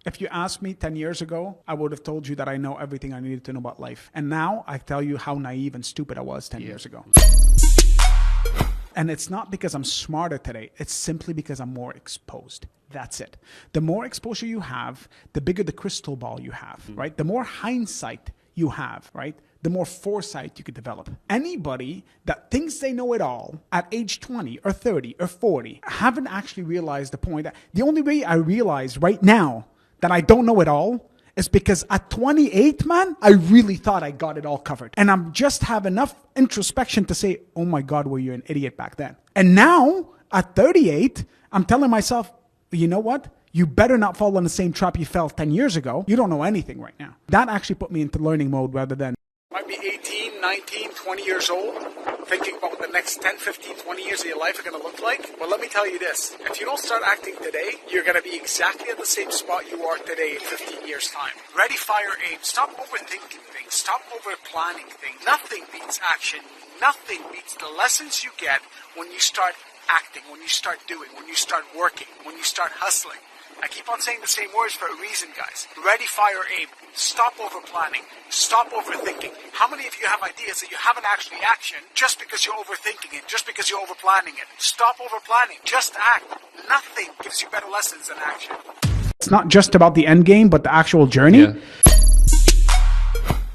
If you asked me 10 years ago, I would have told you that I know everything I needed to know about life. And now I tell you how naive and stupid I was 10 years ago. And it's not because I'm smarter today. It's simply because I'm more exposed. That's it. The more exposure you have, the bigger the crystal ball you have, right? The more hindsight you have, right? The more foresight you could develop. Anybody that thinks they know it all at age 20 or 30 or 40 haven't actually realized the point. The only way I realize right now that I don't know it all is because at 28, man, I really thought I got it all covered. And I'm just have enough introspection to say, oh my God, were you an idiot back then? And now at 38, I'm telling myself, you know what? You better not fall in the same trap you fell 10 years ago. You don't know anything right now. That actually put me into learning mode rather than might be 18, 19, 20 years old, thinking about what the next 10, 15, 20 years of your life are going to look like. Well, let me tell you this. If you don't start acting today, you're going to be exactly at the same spot you are today in 15 years' time. Ready, fire, aim. Stop overthinking things. Stop over-planning things. Nothing beats action. Nothing beats the lessons you get when you start acting, when you start doing, when you start working, when you start hustling. I keep on saying the same words for a reason, guys. Ready, fire, aim. Stop over-planning. Stop overthinking. How many of you have ideas that you haven't actually actioned just because you're overthinking it, just because you're over-planning it? Stop over-planning. Just act. Nothing gives you better lessons than action. It's not just about the end game, but the actual journey. Yeah.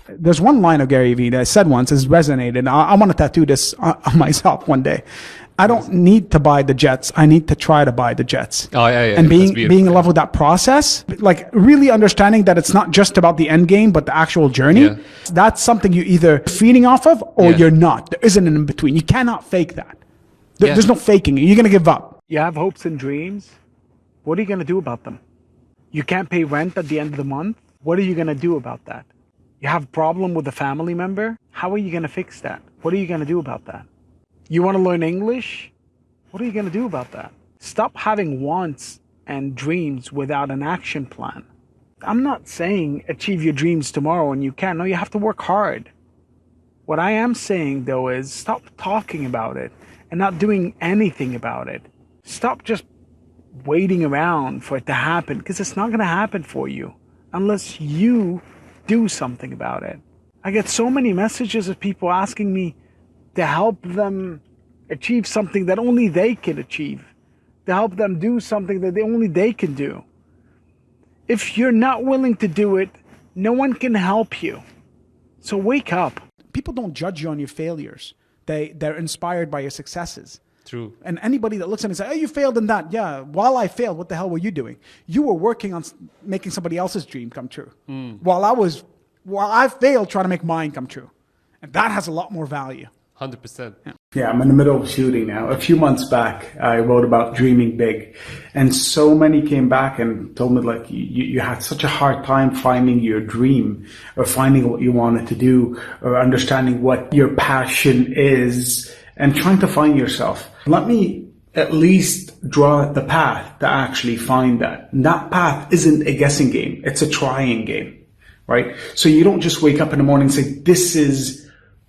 There's one line of Gary Vee that I said once has resonated. I want to tattoo this on myself one day. I don't need to buy the jets. I need to try to buy the jets. Oh, yeah. And being in love with that process, like really understanding that it's not just about the end game, but the actual journey. Yeah. That's something you're either feeding off of or you're not. There isn't an in between. You cannot fake that. There's no faking it. You're going to give up. You have hopes and dreams. What are you going to do about them? You can't pay rent at the end of the month. What are you going to do about that? You have a problem with a family member. How are you going to fix that? What are you going to do about that? You want to learn English? What are you going to do about that? Stop having wants and dreams without an action plan. I'm not saying achieve your dreams tomorrow and you can. No, you have to work hard. What I am saying, though, is stop talking about it and not doing anything about it. Stop just waiting around for it to happen, because it's not going to happen for you unless you do something about it. I get so many messages of people asking me to help them achieve something that only they can achieve, to help them do something that only they can do. If you're not willing to do it, no one can help you. So wake up. People don't judge you on your failures. They're inspired by your successes. True. And anybody that looks at me and says, oh, you failed in that. Yeah, while I failed, what the hell were you doing? You were working on making somebody else's dream come true. While I failed trying to make mine come true. And that has a lot more value. 100%. Yeah, I'm in the middle of shooting now. A few months back, I wrote about dreaming big. And so many came back and told me, like, you had such a hard time finding your dream or finding what you wanted to do or understanding what your passion is and trying to find yourself. Let me at least draw the path to actually find that. And that path isn't a guessing game. It's a trying game, right? So you don't just wake up in the morning and say, this is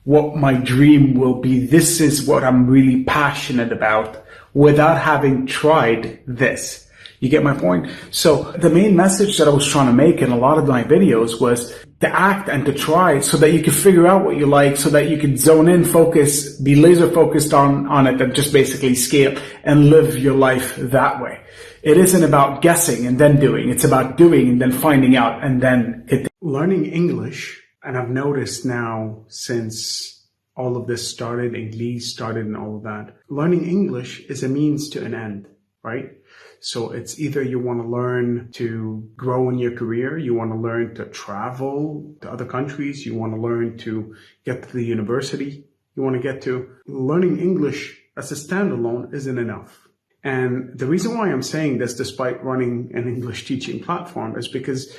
what my dream will be. This is what I'm really passionate about without having tried this. You get my point? So the main message that I was trying to make in a lot of my videos was to act and to try so that you can figure out what you like, so that you can zone in, focus, be laser focused on it and just basically scale and live your life that way. It isn't about guessing and then doing. It's about doing and then finding out and then learning English. And I've noticed now, since all of this started, English started and all of that, learning English is a means to an end, right? So it's either you want to learn to grow in your career, you want to learn to travel to other countries, you want to learn to get to the university you want to get to. Learning English as a standalone isn't enough. And the reason why I'm saying this, despite running an English teaching platform, is because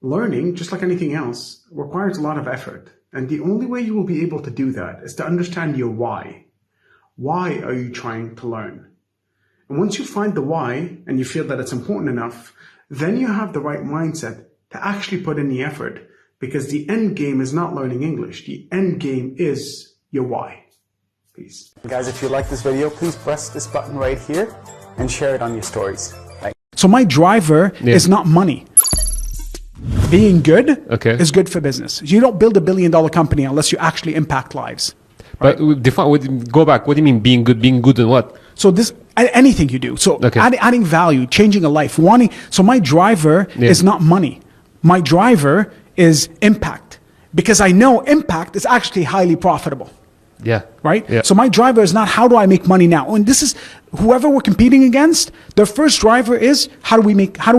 learning, just like anything else, requires a lot of effort. And the only way you will be able to do that is to understand your why. Why are you trying to learn? And once you find the why and you feel that it's important enough, then you have the right mindset to actually put in the effort, because the end game is not learning English. The end game is your why. Peace. Guys, if you like this video, please press this button right here and share it on your stories. Thanks. So my driver is not money. Being good is good for business. You don't build $1 billion company unless you actually impact lives. Right? But go back. What do you mean being good? Being good in what? So anything you do. So adding value, changing a life, So my driver is not money. My driver is impact, because I know impact is actually highly profitable. Yeah. Right? Yeah. So my driver is not how do I make money now? And this is whoever we're competing against, their first driver is how do we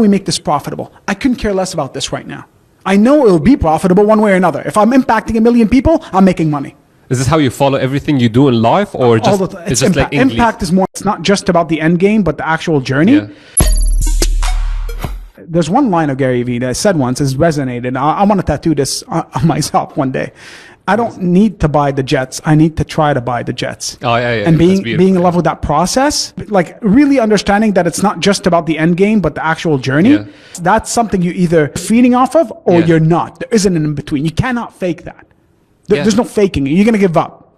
make this profitable? I couldn't care less about this right now. I know it will be profitable one way or another. If I'm impacting 1 million people, I'm making money. Is this how you follow everything you do in life, or just it's just like impact is more? It's not just about the end game, but the actual journey. Yeah. There's one line of Gary Vee that I said once has resonated. I want to tattoo this on myself one day. I don't need to buy the jets. I need to try to buy the jets. Oh, yeah. And being in love with that process, like really understanding that it's not just about the end game, but the actual journey. Yeah. That's something you're either feeding off of or you're not. There isn't an in between. You cannot fake that. There's no faking it. You're going to give up.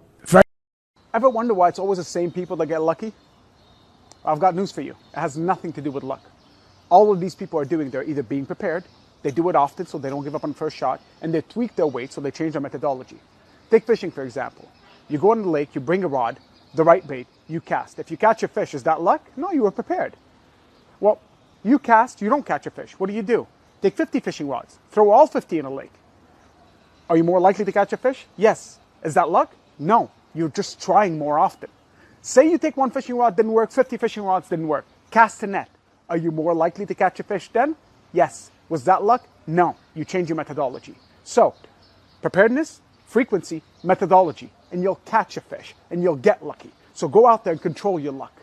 Ever wonder why it's always the same people that get lucky? I've got news for you. It has nothing to do with luck. All of these people are doing, they're either being prepared, they do it often so they don't give up on the first shot, and they tweak their weight so they change their methodology. Take fishing, for example. You go in the lake, you bring a rod, the right bait, you cast. If you catch a fish, is that luck? No, you were prepared. Well, you cast, you don't catch a fish. What do? Take 50 fishing rods, throw all 50 in a lake. Are you more likely to catch a fish? Yes. Is that luck? No. You're just trying more often. Say you take one fishing rod, didn't work, 50 fishing rods didn't work. Cast a net. Are you more likely to catch a fish then? Yes. Was that luck? No. You change your methodology. So, preparedness, frequency, methodology, and you'll catch a fish, and you'll get lucky. So go out there and control your luck.